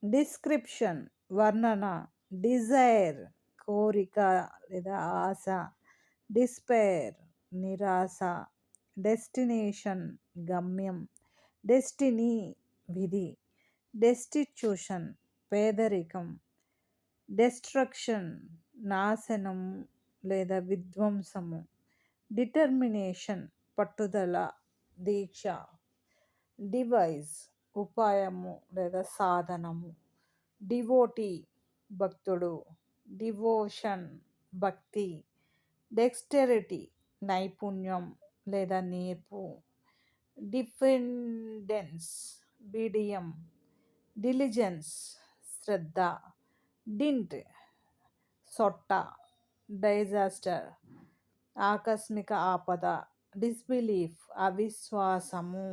Description వర్ణన, Dzire కోరిక లేదా ఆశ, డిస్పైర్ నిరాశ, డెస్టినేషన్ గమ్యం, డెస్టినీ విధి, డెస్టిట్యూషన్ పేదరికం, డెస్ట్రక్షన్ నాశనం లేదా విధ్వంసము, డిటర్మినేషన్ పట్టుదల, దీక్ష, డివైస్ ఉపాయము లేదా సాధనము, డివోటీ భక్తుడు, డివోషన్ భక్తి, డెక్స్టెరిటీ నైపుణ్యం లేదా నేర్పు, డిపెండెన్స్ బిడియం, డిలిజెన్స్ శ్రద్ధ, డింట్ సొట్ట, డైజాస్టర్ ఆకస్మిక ఆపద, డిస్బిలీఫ్ అవిశ్వాసము.